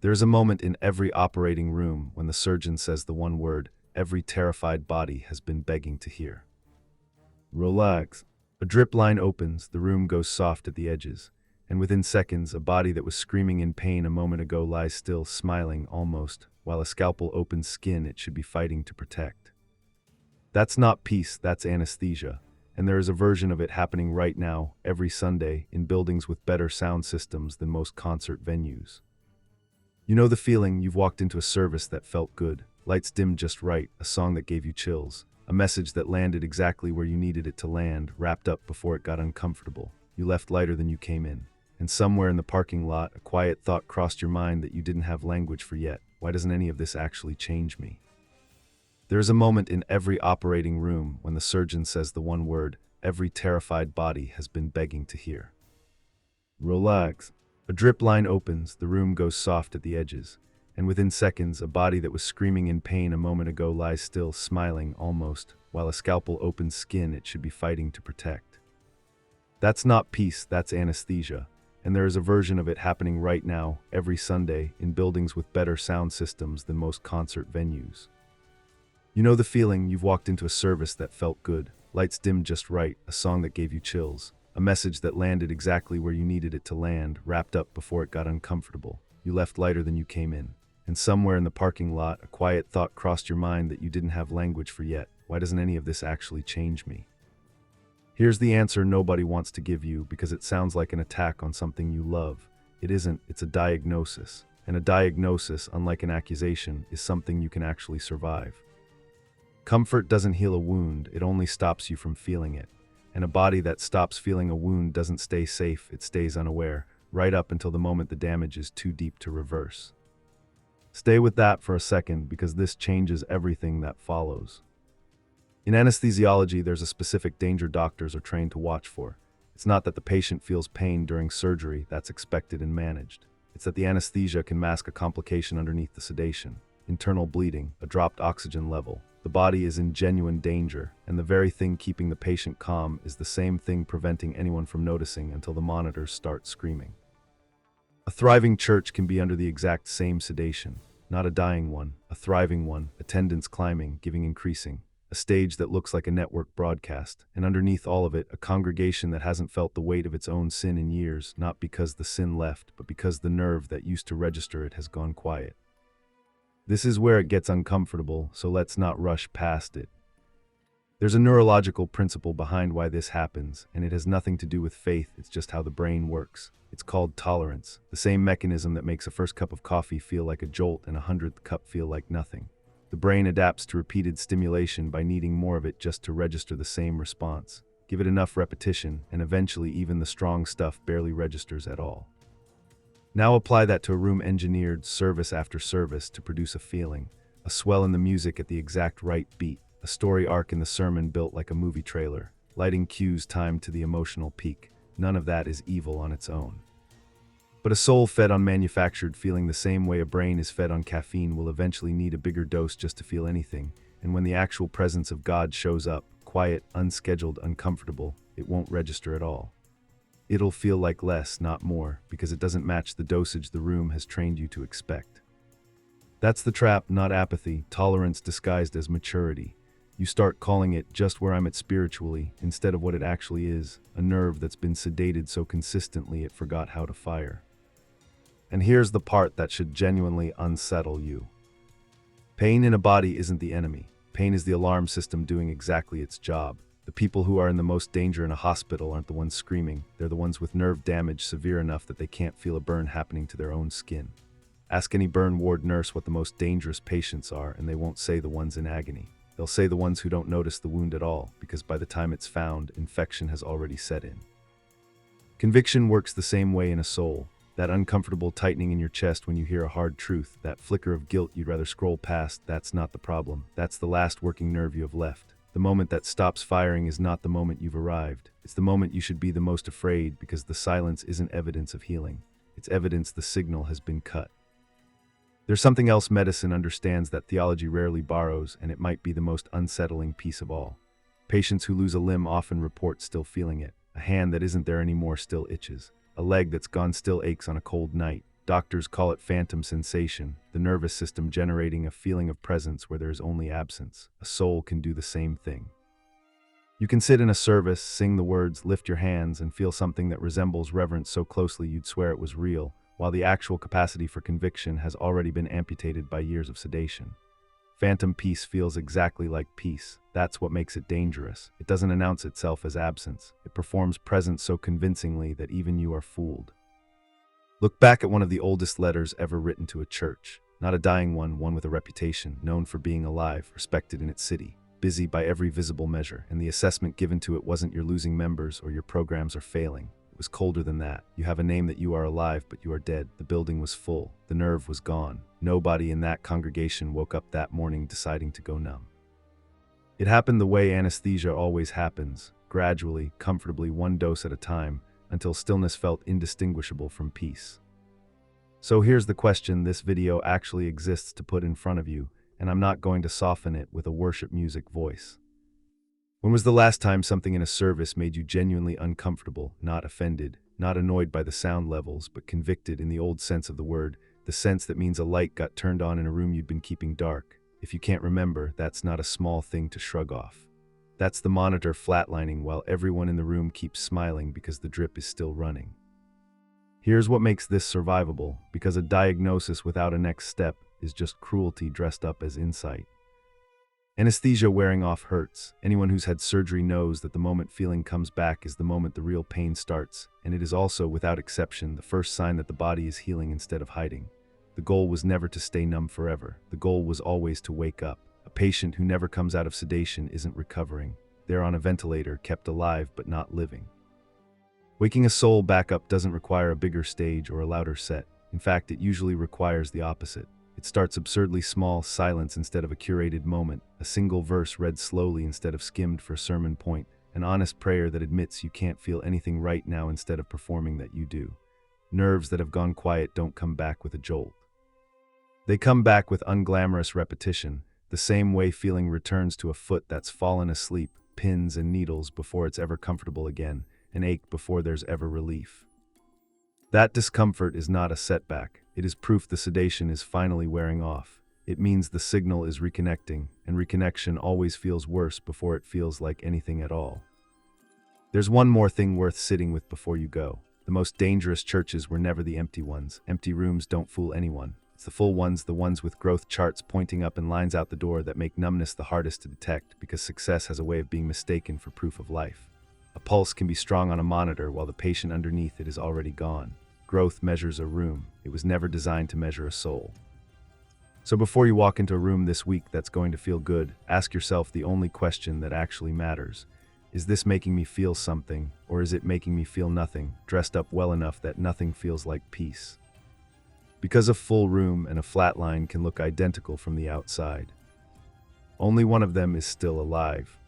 There is a moment in every operating room when the surgeon says the one word every terrified body has been begging to hear. Relax. A drip line opens, the room goes soft at the edges, and within seconds, a body that was screaming in pain a moment ago lies still, smiling almost, while a scalpel opens skin it should be fighting to protect. That's not peace, that's anesthesia, and there is a version of it happening right now, every Sunday, in buildings with better sound systems than most concert venues. You know the feeling, you've walked into a service that felt good, lights dimmed just right, a song that gave you chills, a message that landed exactly where you needed it to land, wrapped up before it got uncomfortable. You left lighter than you came in. And somewhere in the parking lot, a quiet thought crossed your mind that you didn't have language for yet. Why doesn't any of this actually change me? There is a moment in every operating room when the surgeon says the one word every terrified body has been begging to hear. Relax. A drip line opens, the room goes soft at the edges, and within seconds, a body that was screaming in pain a moment ago lies still, smiling almost, while a scalpel opens skin it should be fighting to protect. That's not peace, that's anesthesia, and there is a version of it happening right now, every Sunday, in buildings with better sound systems than most concert venues. You know the feeling, you've walked into a service that felt good, lights dimmed just right, a song that gave you chills, a message that landed exactly where you needed it to land, wrapped up before it got uncomfortable. You left lighter than you came in. And somewhere in the parking lot, a quiet thought crossed your mind that you didn't have language for yet. Why doesn't any of this actually change me? Here's the answer nobody wants to give you because it sounds like an attack on something you love. It isn't, it's a diagnosis. And a diagnosis, unlike an accusation, is something you can actually survive. Comfort doesn't heal a wound, it only stops you from feeling it. And a body that stops feeling a wound doesn't stay safe, it stays unaware, right up until the moment the damage is too deep to reverse. Stay with that for a second because this changes everything that follows. In anesthesiology, there's a specific danger doctors are trained to watch for. It's not that the patient feels pain during surgery, that's expected and managed. It's that the anesthesia can mask a complication underneath the sedation, internal bleeding, a dropped oxygen level. The body is in genuine danger, and the very thing keeping the patient calm is the same thing preventing anyone from noticing until the monitors start screaming. A thriving church can be under the exact same sedation, not a dying one, a thriving one, attendance climbing, giving increasing, a stage that looks like a network broadcast, and underneath all of it, a congregation that hasn't felt the weight of its own sin in years, not because the sin left, but because the nerve that used to register it has gone quiet. This is where it gets uncomfortable, so let's not rush past it. There's a neurological principle behind why this happens, and it has nothing to do with faith, it's just how the brain works. It's called tolerance, the same mechanism that makes a first cup of coffee feel like a jolt and 100th cup feel like nothing. The brain adapts to repeated stimulation by needing more of it just to register the same response. Give it enough repetition, and eventually even the strong stuff barely registers at all. Now apply that to a room engineered service after service to produce a feeling, a swell in the music at the exact right beat, a story arc in the sermon built like a movie trailer, lighting cues timed to the emotional peak. None of that is evil on its own. But a soul fed on manufactured feeling the same way a brain is fed on caffeine will eventually need a bigger dose just to feel anything, and when the actual presence of God shows up, quiet, unscheduled, uncomfortable, it won't register at all. It'll feel like less, not more, because it doesn't match the dosage the room has trained you to expect. That's the trap, not apathy, tolerance disguised as maturity. You start calling it just where I'm at spiritually, instead of what it actually is, a nerve that's been sedated so consistently it forgot how to fire. And here's the part that should genuinely unsettle you. Pain in a body isn't the enemy. Pain is the alarm system doing exactly its job. The people who are in the most danger in a hospital aren't the ones screaming, they're the ones with nerve damage severe enough that they can't feel a burn happening to their own skin. Ask any burn ward nurse what the most dangerous patients are, and they won't say the ones in agony. They'll say the ones who don't notice the wound at all, because by the time it's found, infection has already set in. Conviction works the same way in a soul. That uncomfortable tightening in your chest when you hear a hard truth, that flicker of guilt you'd rather scroll past, that's not the problem. That's the last working nerve you have left. The moment that stops firing is not the moment you've arrived. It's the moment you should be the most afraid because the silence isn't evidence of healing. It's evidence the signal has been cut. There's something else medicine understands that theology rarely borrows, and it might be the most unsettling piece of all. Patients who lose a limb often report still feeling it. A hand that isn't there anymore still itches. A leg that's gone still aches on a cold night. Doctors call it phantom sensation, the nervous system generating a feeling of presence where there is only absence. A soul can do the same thing. You can sit in a service, sing the words, lift your hands, and feel something that resembles reverence so closely you'd swear it was real, while the actual capacity for conviction has already been amputated by years of sedation. Phantom peace feels exactly like peace. That's what makes it dangerous. It doesn't announce itself as absence. It performs presence so convincingly that even you are fooled. Look back at one of the oldest letters ever written to a church. Not a dying one, one with a reputation, known for being alive, respected in its city, busy by every visible measure, and the assessment given to it wasn't you're losing members or your programs are failing. It was colder than that. You have a name that you are alive, but you are dead. The building was full. The nerve was gone. Nobody in that congregation woke up that morning deciding to go numb. It happened the way anesthesia always happens, gradually, comfortably, one dose at a time, until stillness felt indistinguishable from peace. So here's the question this video actually exists to put in front of you, and I'm not going to soften it with a worship music voice. When was the last time something in a service made you genuinely uncomfortable, not offended, not annoyed by the sound levels, but convicted in the old sense of the word, the sense that means a light got turned on in a room you'd been keeping dark? If you can't remember, that's not a small thing to shrug off. That's the monitor flatlining while everyone in the room keeps smiling because the drip is still running. Here's what makes this survivable, because a diagnosis without a next step is just cruelty dressed up as insight. Anesthesia wearing off hurts. Anyone who's had surgery knows that the moment feeling comes back is the moment the real pain starts, and it is also, without exception, the first sign that the body is healing instead of hiding. The goal was never to stay numb forever. The goal was always to wake up. A patient who never comes out of sedation isn't recovering. They're on a ventilator, kept alive but not living. Waking a soul back up doesn't require a bigger stage or a louder set. In fact, it usually requires the opposite. It starts absurdly small, silence instead of a curated moment, a single verse read slowly instead of skimmed for sermon point, an honest prayer that admits you can't feel anything right now instead of performing that you do. Nerves that have gone quiet don't come back with a jolt. They come back with unglamorous repetition, the same way feeling returns to a foot that's fallen asleep, pins and needles before it's ever comfortable again, an ache before there's ever relief. That discomfort is not a setback. It is proof the sedation is finally wearing off. It means the signal is reconnecting, and reconnection always feels worse before it feels like anything at all. There's one more thing worth sitting with before you go. The most dangerous churches were never the empty ones. Empty rooms don't fool anyone. It's the full ones, the ones with growth charts pointing up and lines out the door, that make numbness the hardest to detect, because success has a way of being mistaken for proof of life. A pulse can be strong on a monitor while the patient underneath it is already gone. Growth measures a room. It was never designed to measure a soul. So before you walk into a room this week that's going to feel good, ask yourself the only question that actually matters. Is this making me feel something, or is it making me feel nothing, dressed up well enough that nothing feels like peace? Because a full room and a flat line can look identical from the outside. Only one of them is still alive.